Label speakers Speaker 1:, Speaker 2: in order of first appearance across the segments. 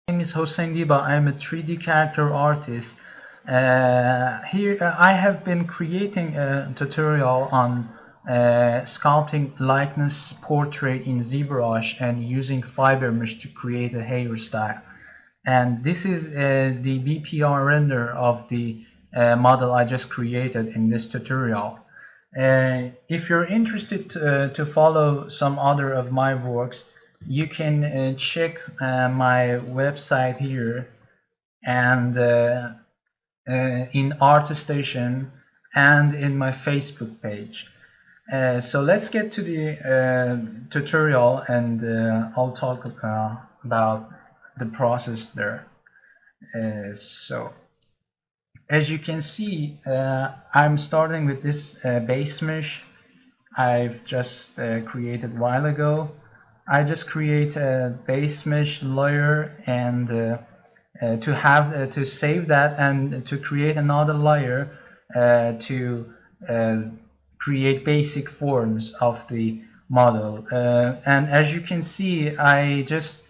Speaker 1: name is Hossein Diba. I'm a 3D character artist. Here I have been creating a tutorial on sculpting likeness portrait in ZBrush and using FiberMesh to create a hairstyle. And this is the BPR render of the model I just created in this tutorial. If you're interested to follow some other of my works, you can check my website here and in ArtStation and in my Facebook page. So let's get to the tutorial, and I'll talk about the process there. So as you can see, I'm starting with this base mesh I've just created a while ago. I just create a base mesh layer, and to save that and to create another layer to create basic forms of the model. And as you can see, I just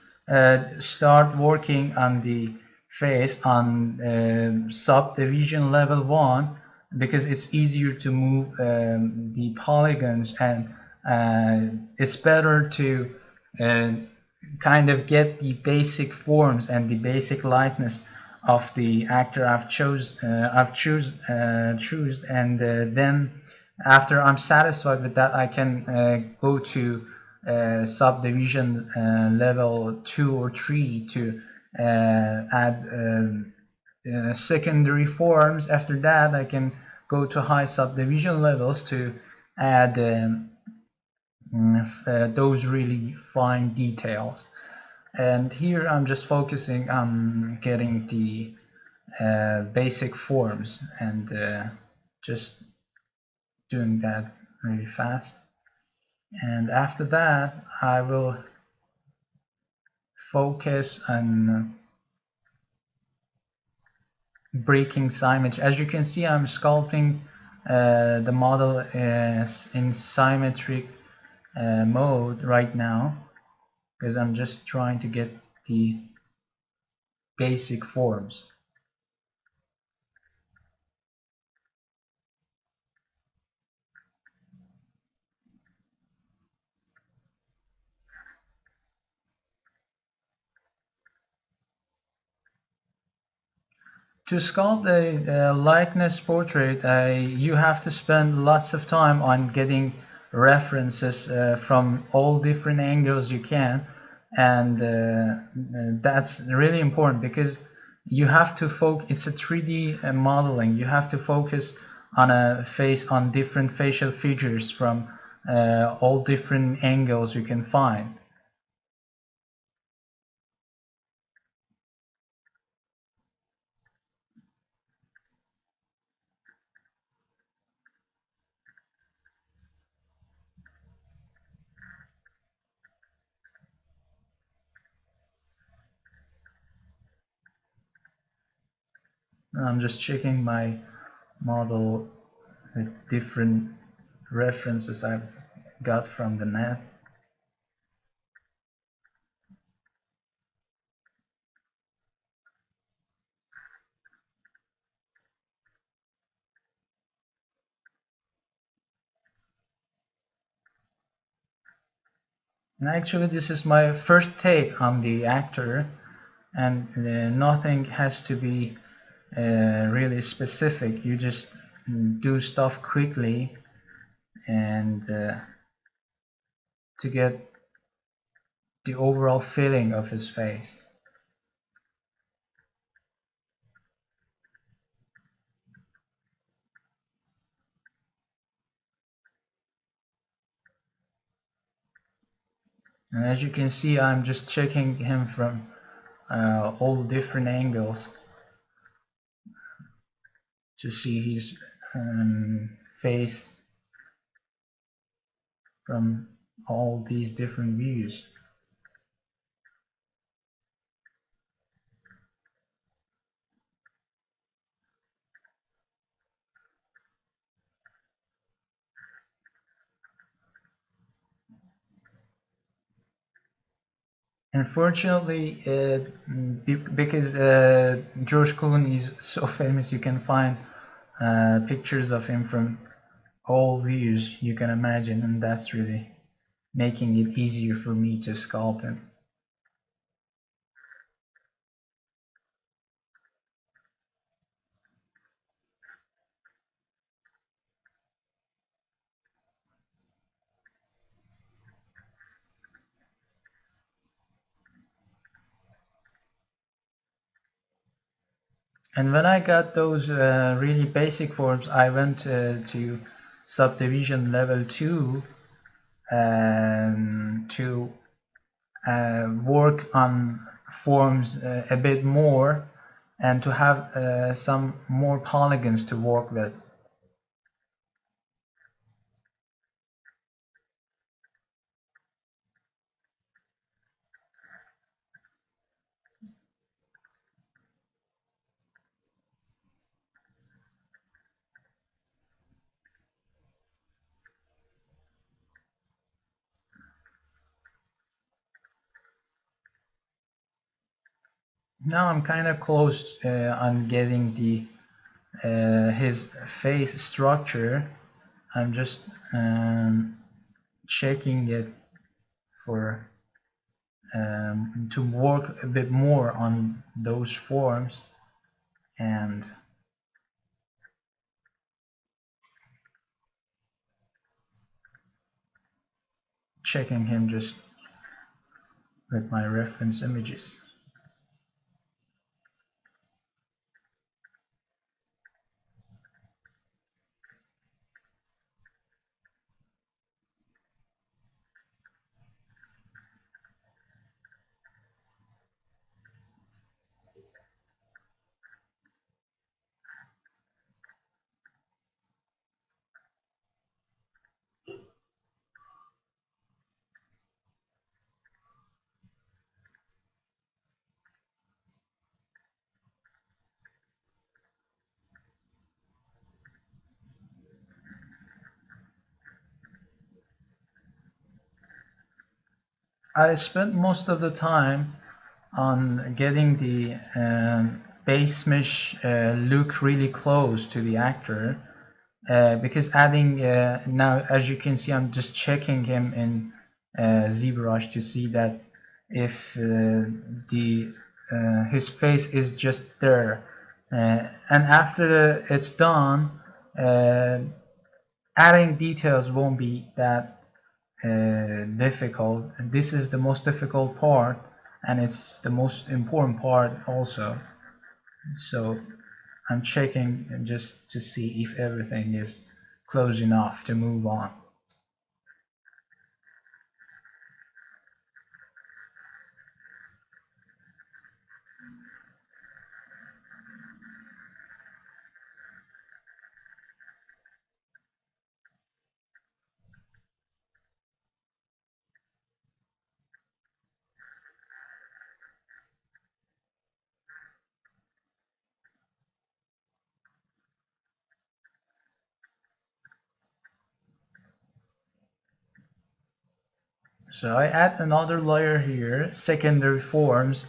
Speaker 1: start working on the face on subdivision level 1 because it's easier to move the polygons, and it's better to kind of get the basic forms and the basic likeness of the actor I've choose, and then after I'm satisfied with that, I can go to subdivision level 2 or 3 to add secondary forms. After that, I can go to high subdivision levels to add those really fine details. And here I'm just focusing on getting the basic forms and just doing that really fast. And after that, I will focus on breaking symmetry. As you can see, I'm sculpting the model is in symmetric mode right now because I'm just trying to get the basic forms. To sculpt a likeness portrait, you have to spend lots of time on getting references from all different angles you can, and that's really important because you have to focus. It's a 3D modeling. You have to focus on a face, on different facial features from all different angles you can find. I'm just checking my model with different references I've got from the net. And actually, this is my first take on the actor, and nothing has to be really specific. You just do stuff quickly and to get the overall feeling of his face. And as you can see, I'm just checking him from all different angles to see his face from all these different views. Unfortunately, because George Clooney is so famous, you can find pictures of him from all views you can imagine, and that's really making it easier for me to sculpt him. And when I got those really basic forms, I went to subdivision level 2 to work on forms a bit more and to have some more polygons to work with. Now I'm kind of close on getting the his face structure. I'm just checking it for to work a bit more on those forms and checking him just with my reference images. I spent most of the time on getting the base mesh look really close to the actor because adding now, as you can see, I'm just checking him in ZBrush to see that if the his face is just there, and after it's done, adding details won't be that difficult. And this is the most difficult part, and it's the most important part also. So I'm checking just to see if everything is close enough to move on. So I add another layer here, secondary forms,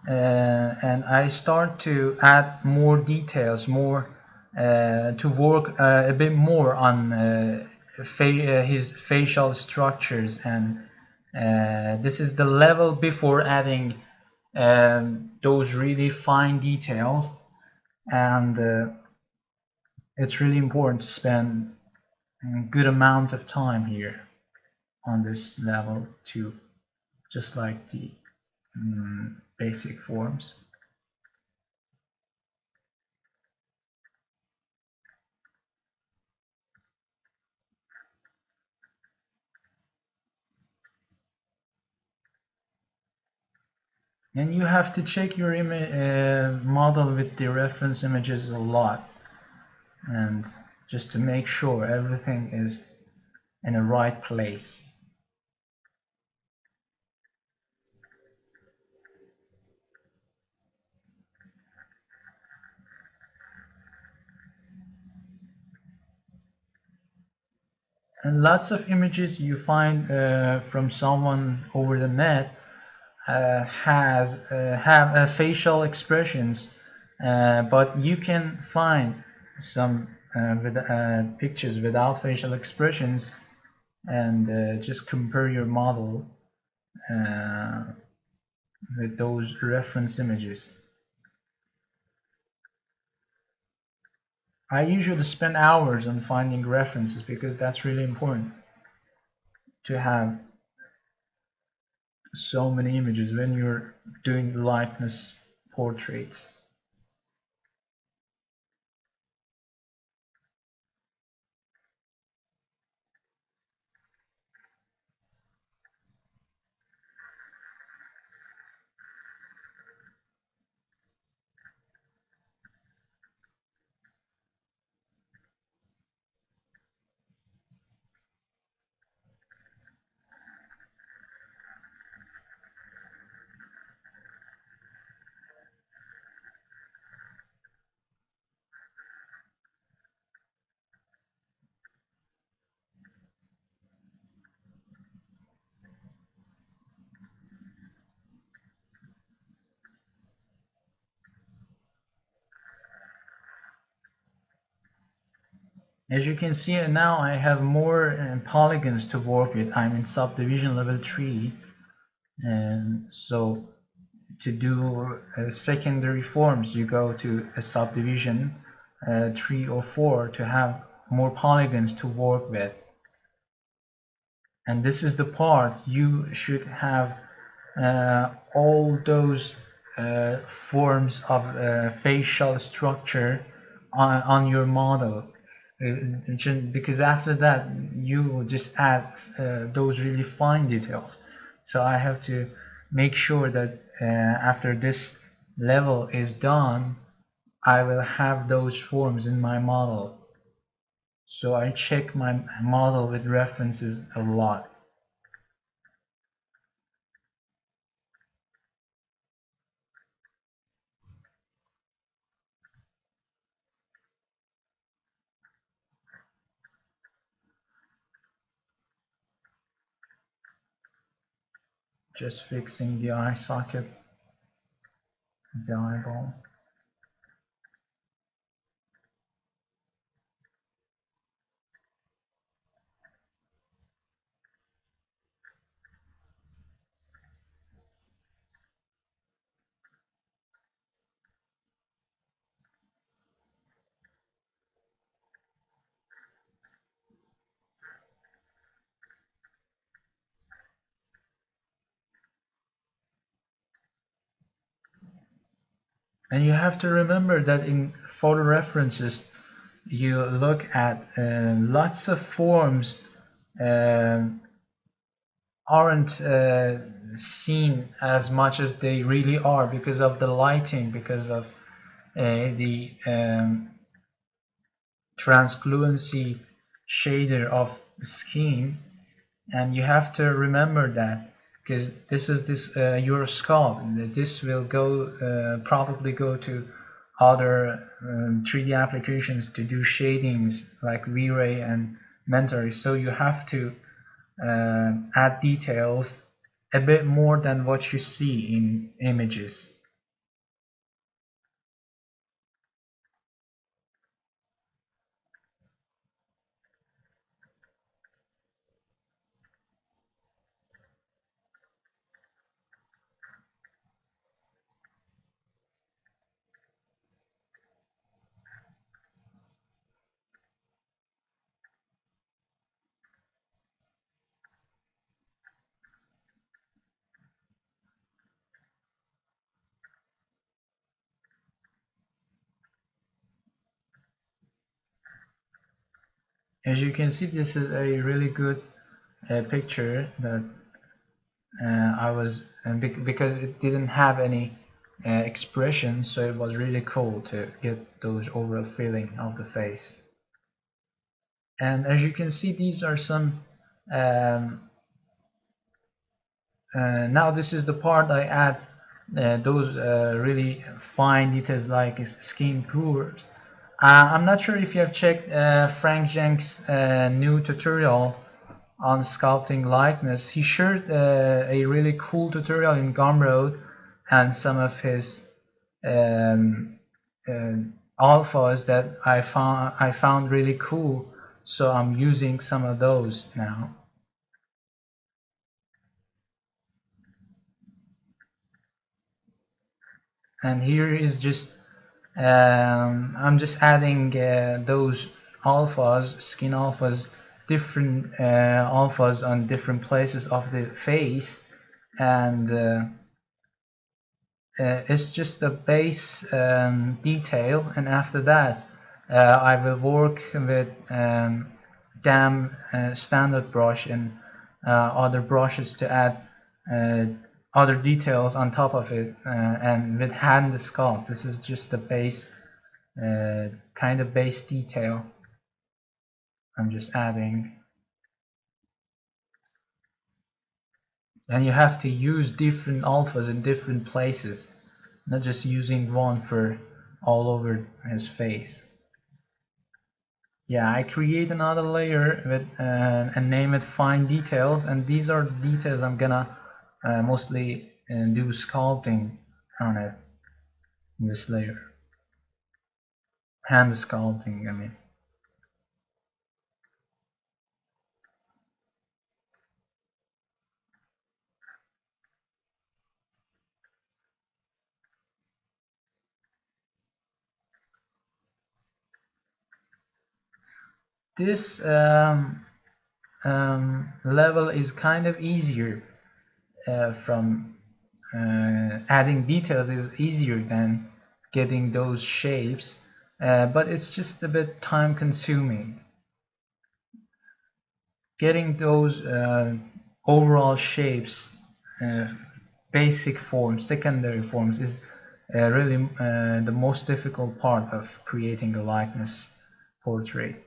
Speaker 1: and I start to add more details, more to work a bit more on his facial structures, and this is the level before adding those really fine details, and it's really important to spend a good amount of time here on this level too, just like the basic forms. And you have to check your model with the reference images a lot, and just to make sure everything is in the right place. And lots of images you find from someone over the net have facial expressions, but you can find some pictures without facial expressions, and just compare your model with those reference images. I usually spend hours on finding references because that's really important to have so many images when you're doing likeness portraits. As you can see now, I have more polygons to work with. I'm in subdivision level 3, and so to do secondary forms, you go to a subdivision 3 or 4 to have more polygons to work with. And this is the part you should have all those forms of facial structure on your model, because after that you will just add those really fine details. So I have to make sure that after this level is done, I will have those forms in my model. So I check my model with references a lot. Just fixing the eye socket, the eyeball. And you have to remember that in photo references, you look at lots of forms aren't seen as much as they really are because of the lighting, because of the translucency shader of the scheme. And you have to remember that, because this is your sculpt. This will go probably go to other 3D applications to do shadings like V-Ray and Mentor. So you have to add details a bit more than what you see in images. As you can see, this is a really good picture that I was because it didn't have any expression, so it was really cool to get those overall feeling of the face. And as you can see, these are some now this is the part I add those really fine details like skin pores. I'm not sure if you have checked Frank Zheng's new tutorial on sculpting likeness. He shared a really cool tutorial in Gumroad and some of his um, alphas that I found really cool, so I'm using some of those now. And here is just I'm just adding those alphas, skin alphas, different alphas on different places of the face, and it's just a base detail, and after that I will work with DAM standard brush and other brushes to add other details on top of it, and with hand sculpt. This is just a base kind of base detail I'm just adding. And you have to use different alphas in different places, not just using one for all over his face. Yeah, I create another layer with and name it fine details, and these are the details I'm gonna mostly do sculpting on it in this layer. Hand sculpting, I mean. This level is kind of easier from adding details is easier than getting those shapes, but it's just a bit time consuming. Getting those overall shapes, basic forms, secondary forms is really the most difficult part of creating a likeness portrait.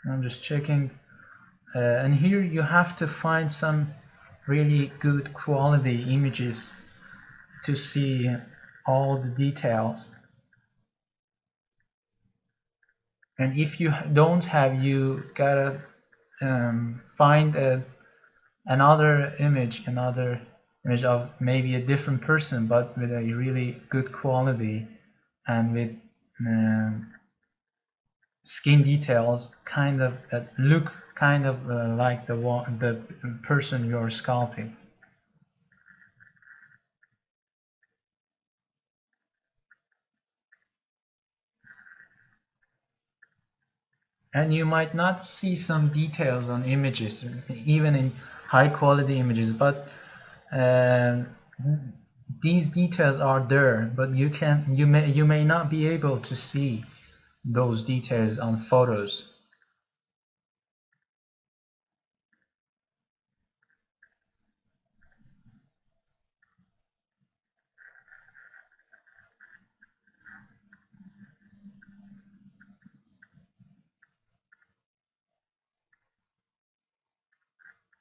Speaker 1: I'm just checking, and here you have to find some really good quality images to see all the details. And if you don't have, you gotta find another image of maybe a different person, but with a really good quality and with skin details kind of that look kind of like the person you're sculpting. And you might not see some details on images, even in high quality images, but these details are there, but you may not be able to see those details on photos.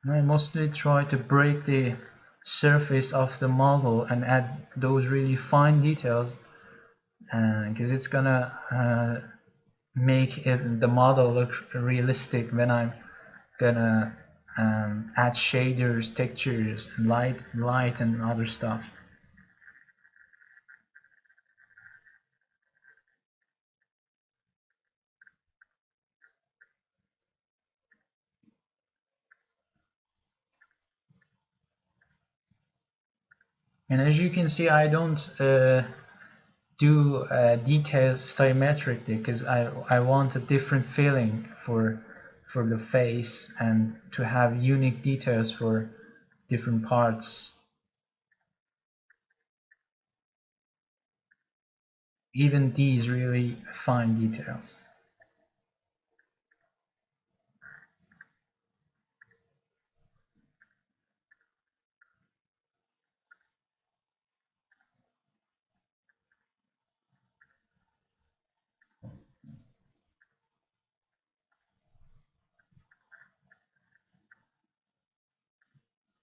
Speaker 1: I mostly try to break the surface of the model and add those really fine details, because it's gonna make the model look realistic when I'm gonna add shaders, textures, and light and other stuff. And as you can see, I don't do details symmetrically, because I want a different feeling for the face and to have unique details for different parts. Even these really fine details.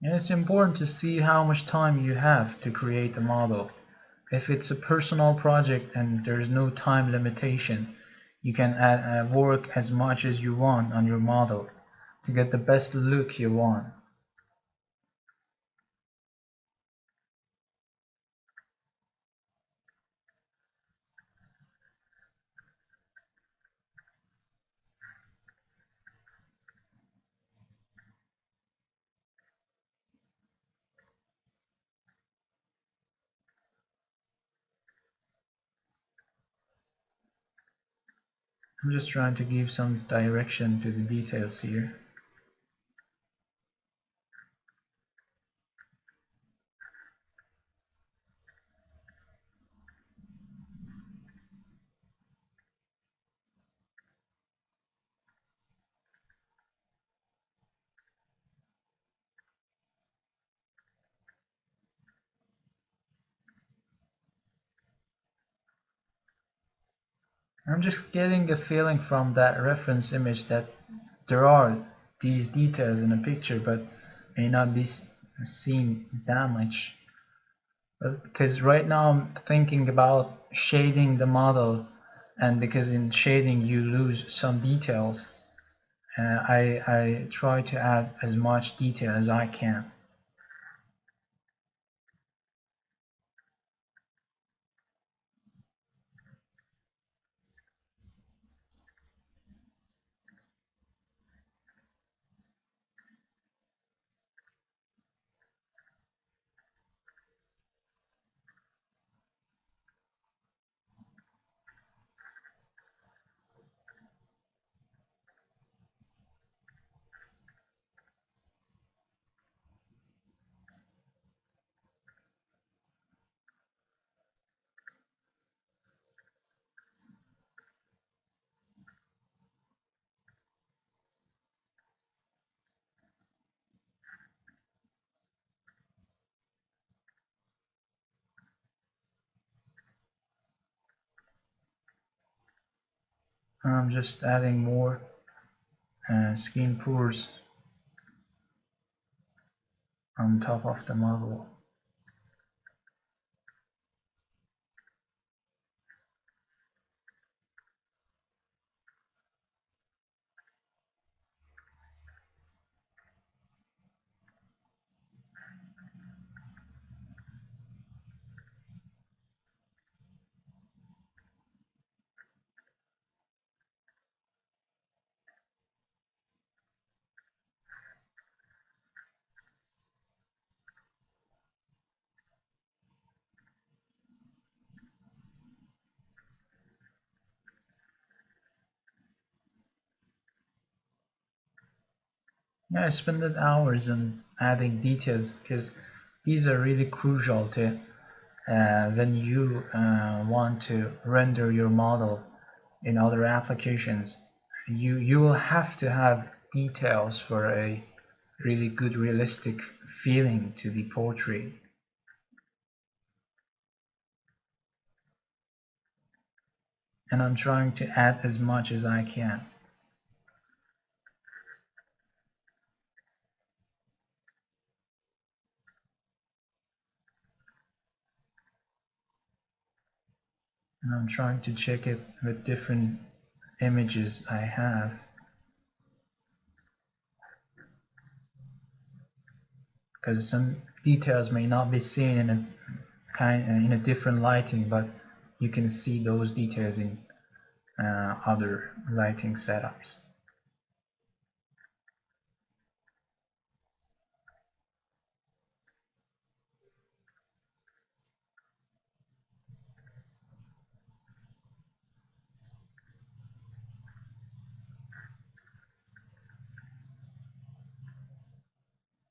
Speaker 1: And it's important to see how much time you have to create a model. If it's a personal project and there's no time limitation, you can work as much as you want on your model to get the best look you want. I'm just trying to give some direction to the details here. I'm just getting a feeling from that reference image that there are these details in a picture, but may not be seen that much. Because right now I'm thinking about shading the model, and because in shading you lose some details, I try to add as much detail as I can. I'm just adding more skin pores on top of the model. Yeah, I spent hours on adding details because these are really crucial to when you want to render your model in other applications. You will have to have details for a really good realistic feeling to the portrait. And I'm trying to add as much as I can. And I'm trying to check it with different images I have, because some details may not be seen in a different lighting, but you can see those details in other lighting setups.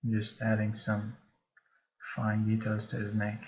Speaker 1: Just adding some fine details to his neck.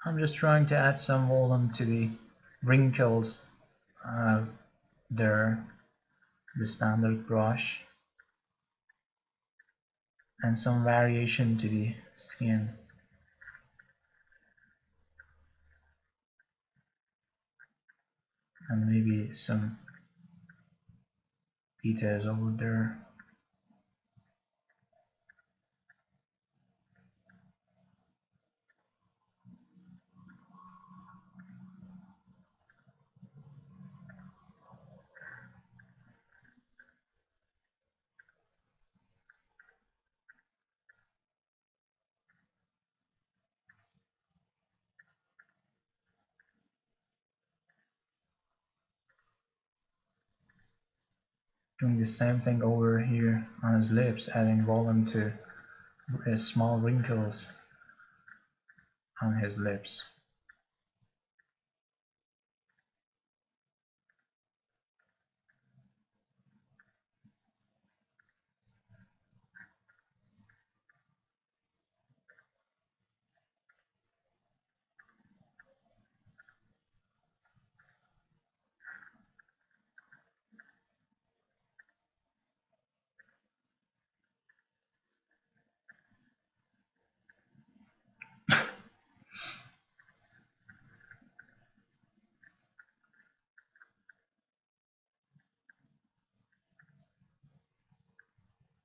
Speaker 1: I'm just trying to add some volume to the wrinkles there, the standard brush, and some variation to the skin. And maybe some details over there. Doing the same thing over here on his lips, adding volume to small wrinkles on his lips.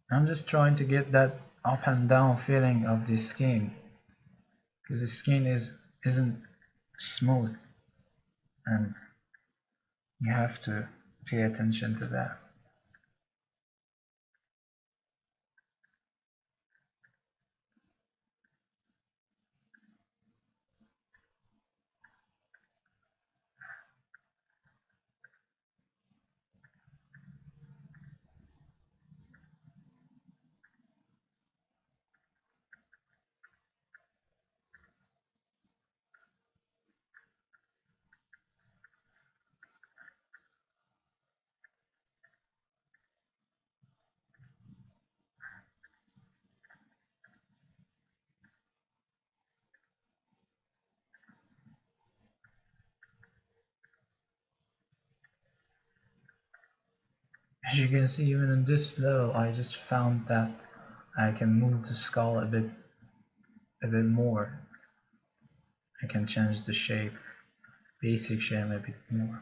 Speaker 1: I'm just trying to get that up and down feeling of the skin, because the skin isn't smooth, and you have to pay attention to that. As you can see, even in this level, I just found that I can move the skull a bit more. I can change the shape, basic shape a bit more.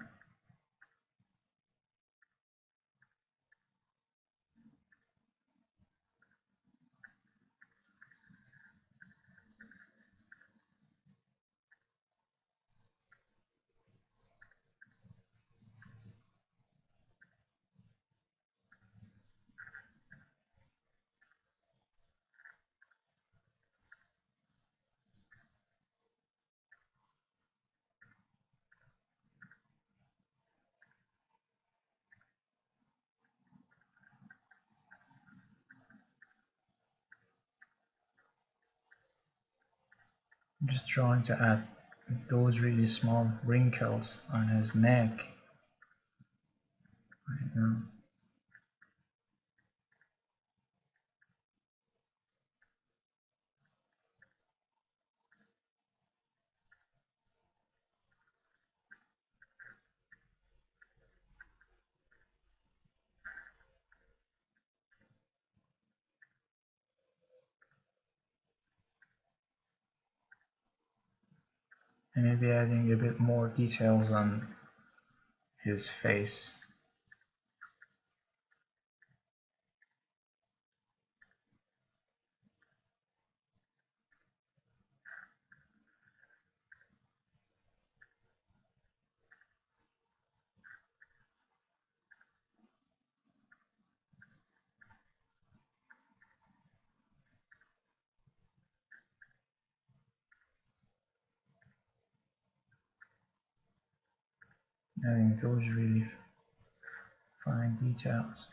Speaker 1: I'm just trying to add those really small wrinkles on his neck right now. And maybe adding a bit more details on his face. Adding those really fine details.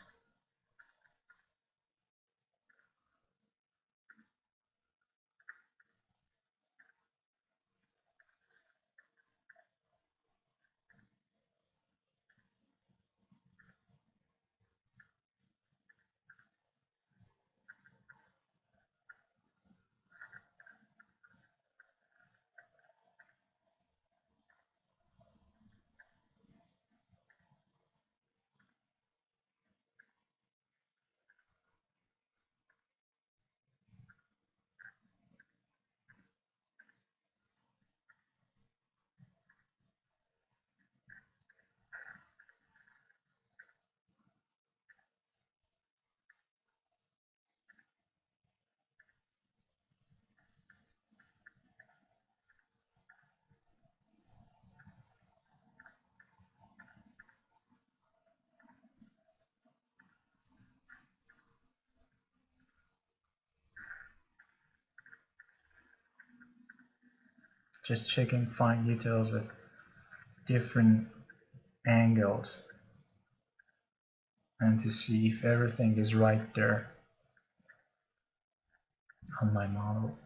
Speaker 1: just checking fine details with different angles and to see if everything is right there on my model.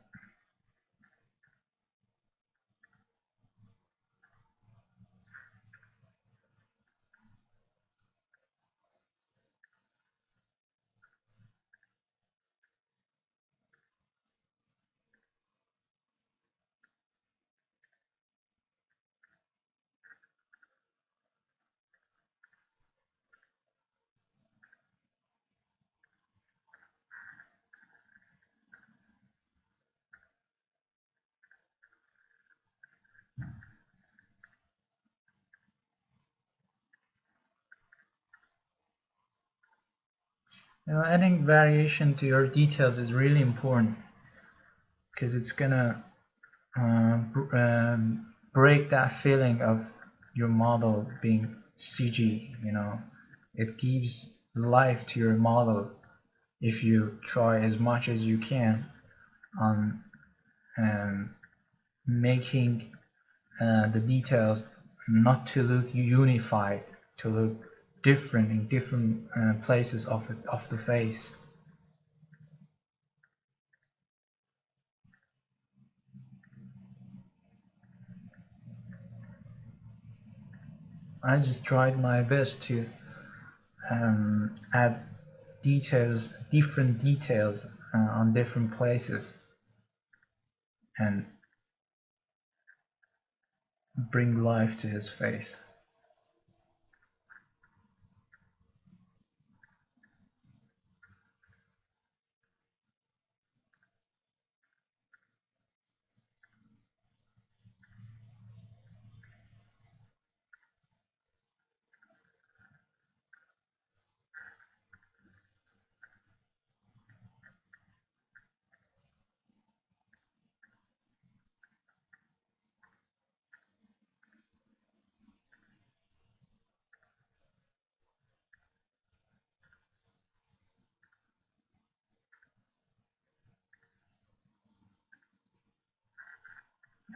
Speaker 1: Adding variation to your details is really important because it's gonna break that feeling of your model being CG. It gives life to your model if you try as much as you can on making the details not to look unified, to look different in different places of the face. I just tried my best to add details, different details on different places and bring life to his face.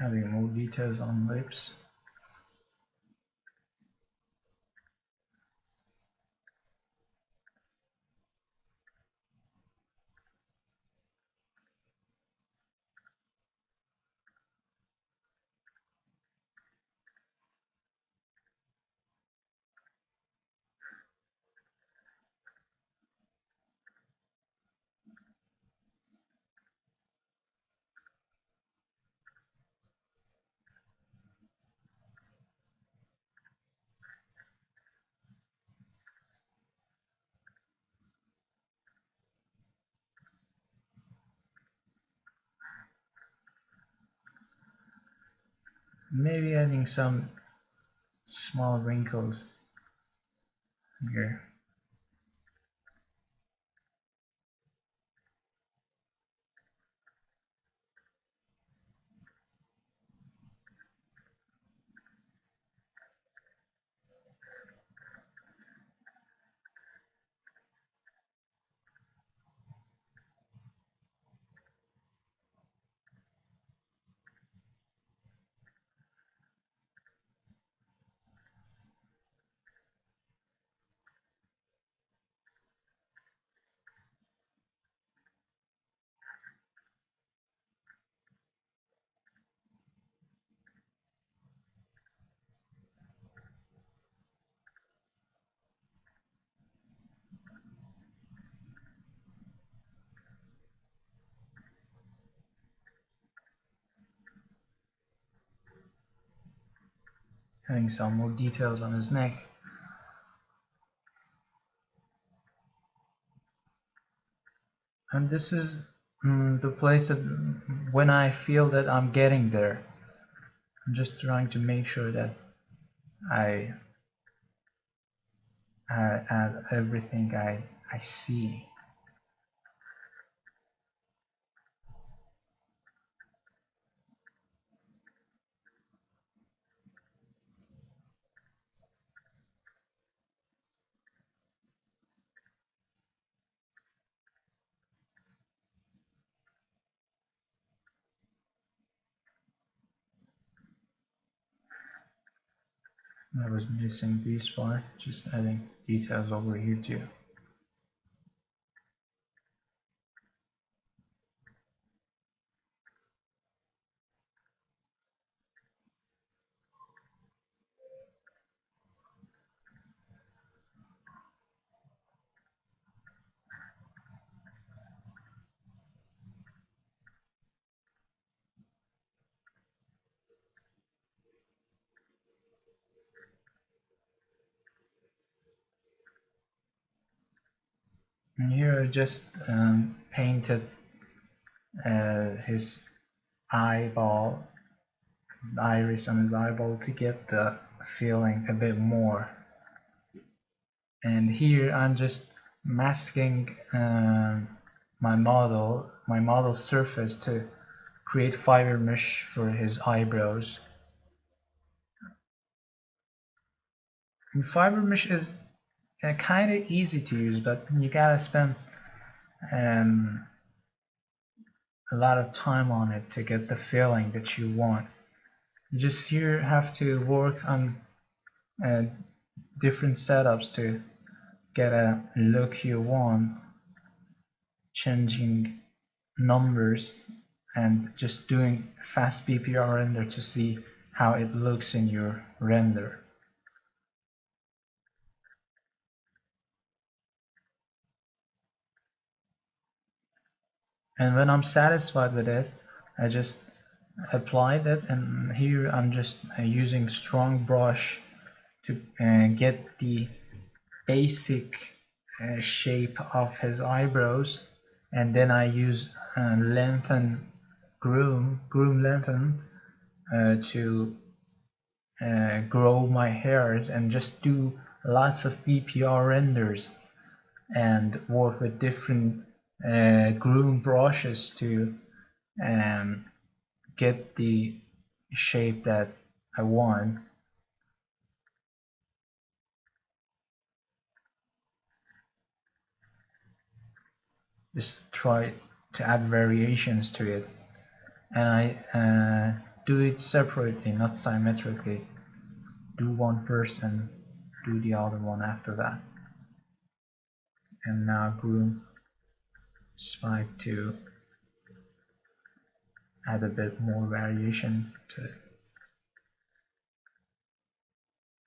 Speaker 1: Adding more details on lips. Maybe adding some small wrinkles here. Adding some more details on his neck. And this is the place that when I feel that I'm getting there, I'm just trying to make sure that I add everything I see. I was missing this part, just adding details over here too. And here I just painted his eyeball, iris on his eyeball to get the feeling a bit more. And here I'm just masking my model surface to create FiberMesh for his eyebrows. And FiberMesh is kind of easy to use, but you gotta spend a lot of time on it to get the feeling that you want. You just here have to work on different setups to get a look you want, changing numbers and just doing fast PPR render to see how it looks in your render. And when I'm satisfied with it, I just applied it, and here I'm just using strong brush to get the basic shape of his eyebrows, and then I use lengthen groom lengthen to grow my hairs and just do lots of BPR renders and work with different groom brushes to get the shape that I want. Just try to add variations to it, and I do it separately, not symmetrically. Do one first and do the other one after that. And now groom spike to add a bit more variation to it.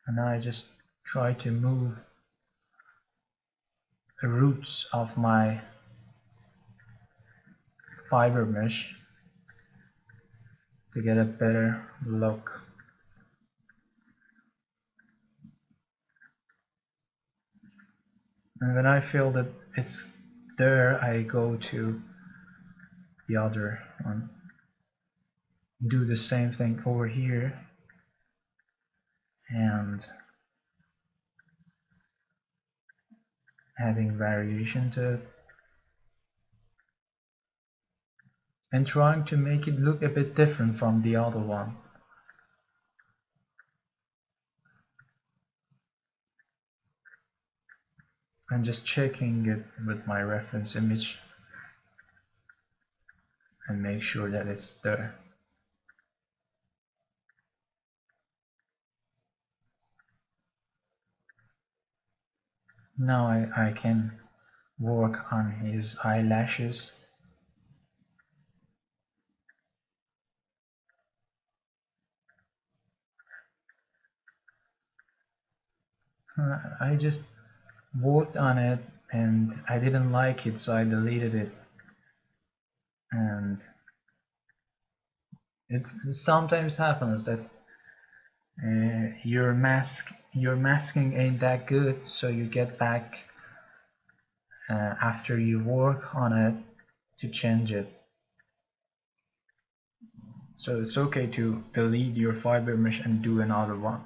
Speaker 1: And now I just try to move the roots of my FiberMesh to get a better look. And when I feel that it's there, I go to the other one. Do the same thing over here and adding variation to it. And trying to make it look a bit different from the other one. I'm just checking it with my reference image and make sure that it's there. Now I can work on his eyelashes. I just worked on it and I didn't like it, so I deleted it. And it sometimes happens that your masking ain't that good, so you get back after you work on it to change it. So it's okay to delete your FiberMesh and do another one.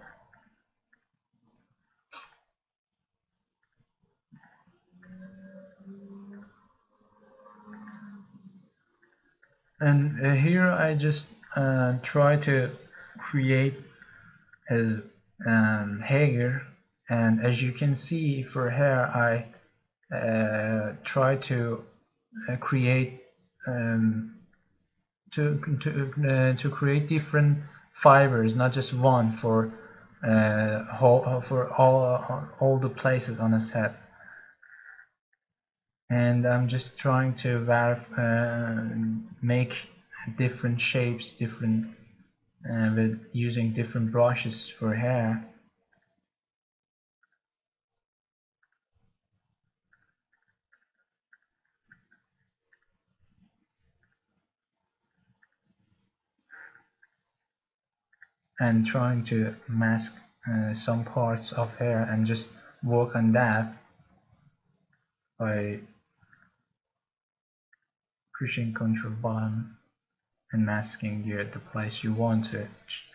Speaker 1: And here I just try to create his hair, and as you can see, for hair I try to create to create different fibers, not just one, for for all the places on his head. And I'm just trying to make different shapes, different with using different brushes for hair. And trying to mask some parts of hair and just work on that by pushing Control button and masking the place you want to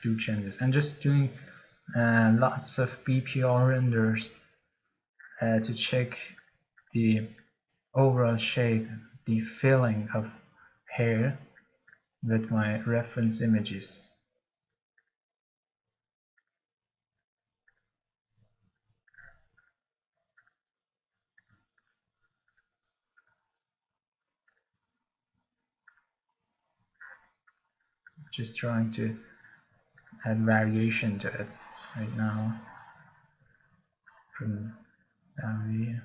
Speaker 1: do changes, and just doing lots of BPR renders to check the overall shape, the filling of hair with my reference images. Just trying to add variation to it right now from down here.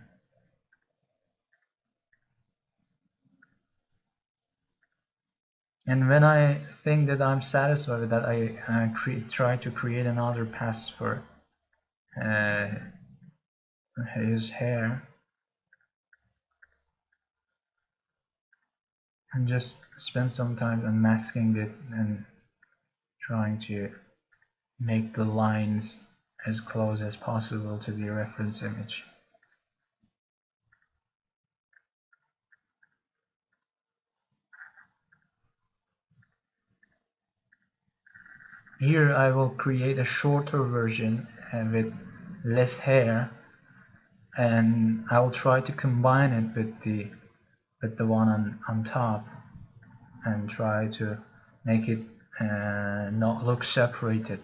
Speaker 1: And when I think that I'm satisfied with that, I try to create another pass for his hair, and just spend some time unmasking it and trying to make the lines as close as possible to the reference image. Here I will create a shorter version with less hair, and I will try to combine it with the one on top and try to make it not look separated.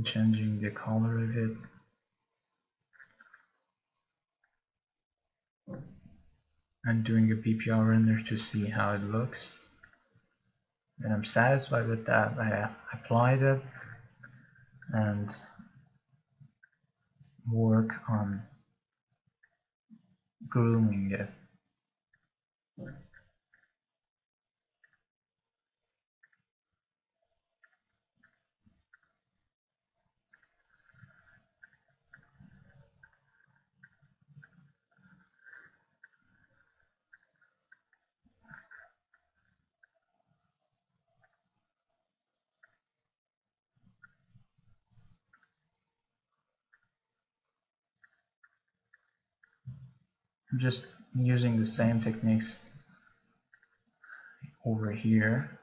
Speaker 1: Changing the color of it. And doing a PPR render to see how it looks. And I'm satisfied with that. I applied it and work on grooming it. I'm just using the same techniques over here,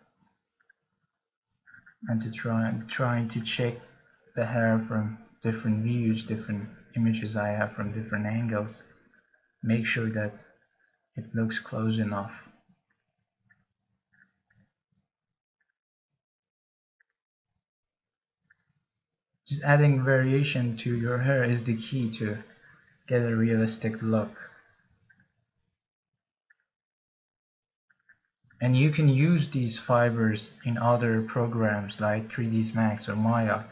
Speaker 1: and to trying to check the hair from different views, different images I have from different angles, make sure that it looks close enough. Just adding variation to your hair is the key to get a realistic look. And you can use these fibers in other programs like 3ds Max or Maya.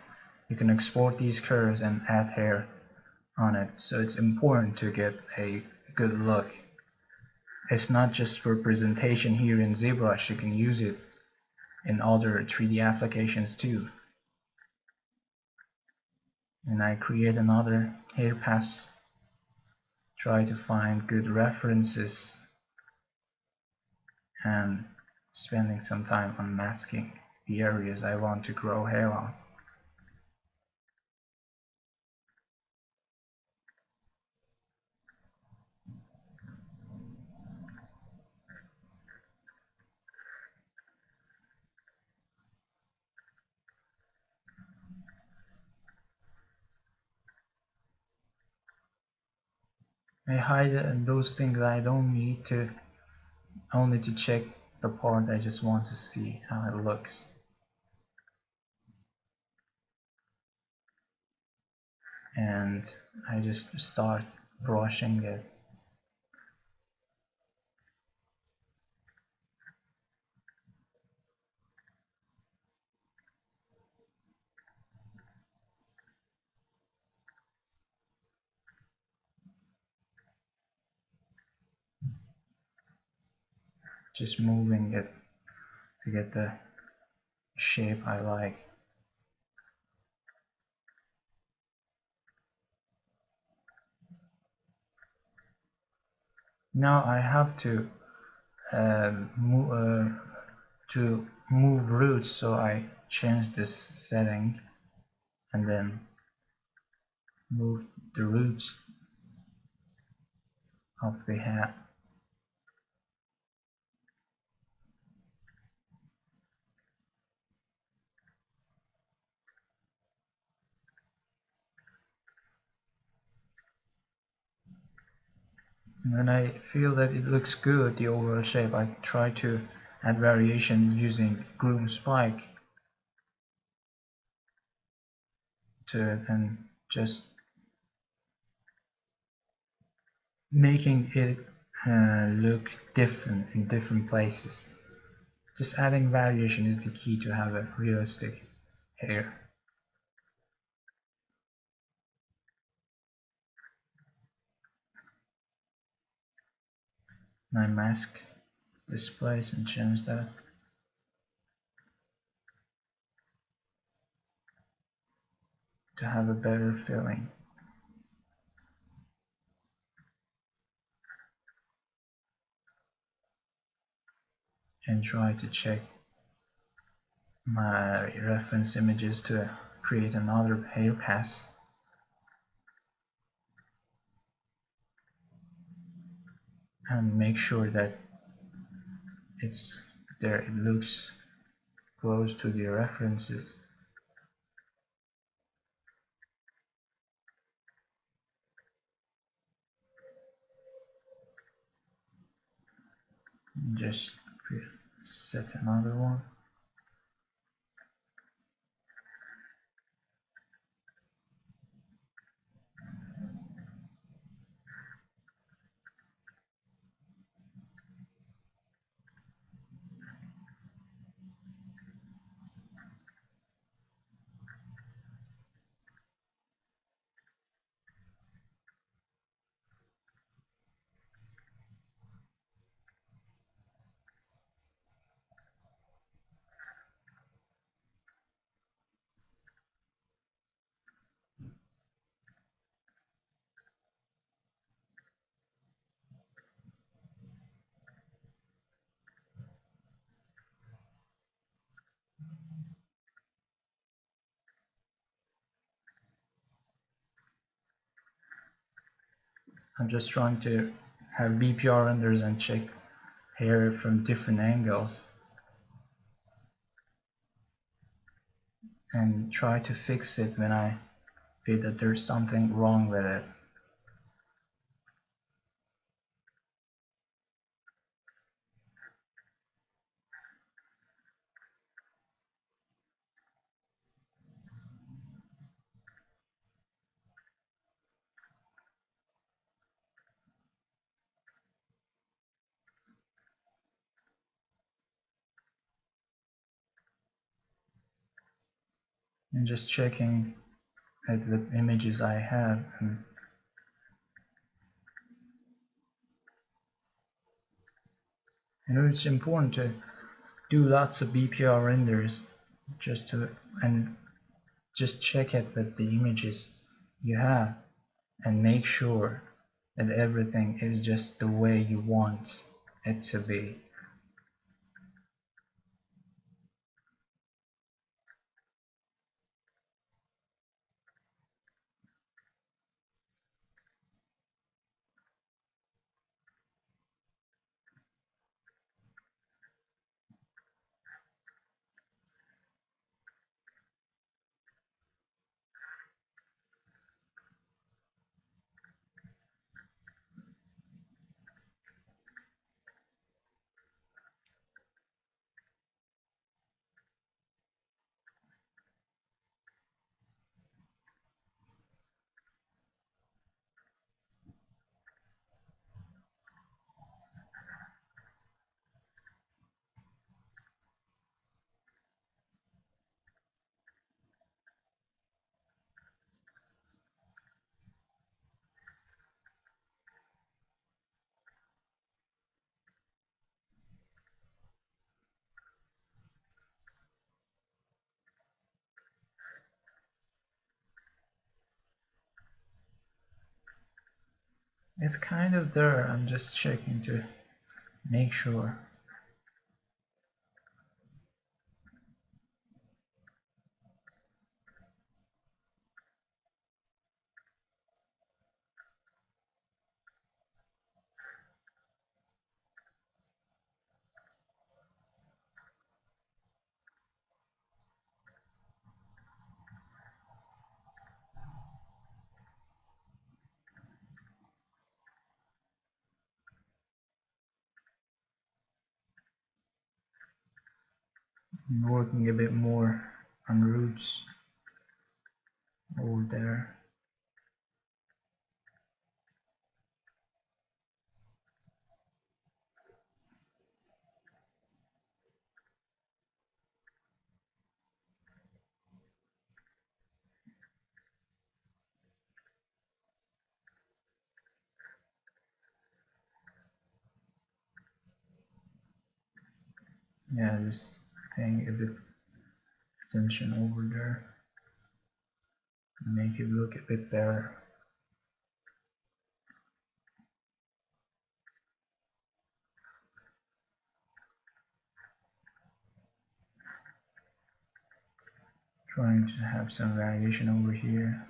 Speaker 1: You can export these curves and add hair on it. So it's important to get a good look. It's not just for presentation here in ZBrush, you can use it in other 3D applications too. And I create another hair pass, try to find good references, and spending some time on masking the areas I want to grow hair on. I hide those things I don't need to, only to check the part I just want to see how it looks. And I just start brushing it just moving it to get the shape I like. Now I have to move roots, so I change this setting and then move the roots of the hat. When I feel that it looks good, the overall shape, I try to add variation using groom spike to it and just making it look different in different places. Just adding variation is the key to have a realistic hair. I mask this place and change that. To have a better feeling. And try to check my reference images to create another hair pass. And make sure that it's there, it looks close to the references. Just set another one. I'm just trying to have BPR renders and check hair from different angles and try to fix it when I feel that there's something wrong with it. And just checking at the images I have. And it's important to do lots of BPR renders just check it with the images you have and make sure that everything is just the way you want it to be. It's kind of there. I'm just checking to make sure. I'm working a bit more on roots over there. Yeah, just paying a bit attention over there. Make it look a bit better. Trying to have some variation over here.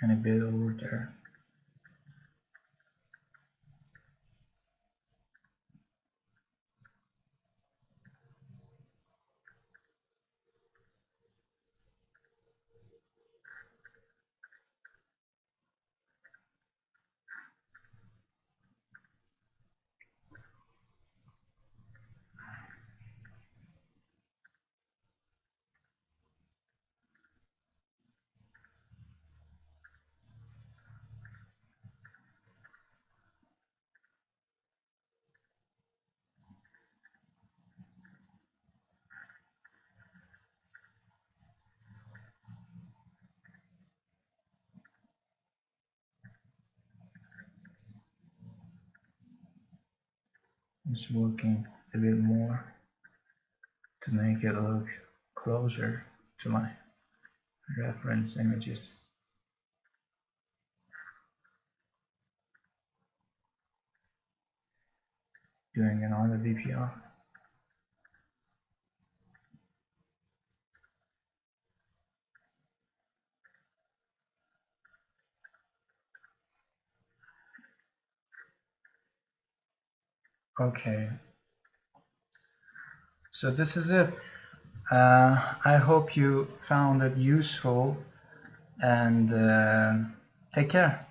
Speaker 1: And a bit over there. Just working a bit more to make it look closer to my reference images. Doing another VPR. Okay, so this is it. I hope you found it useful, and take care.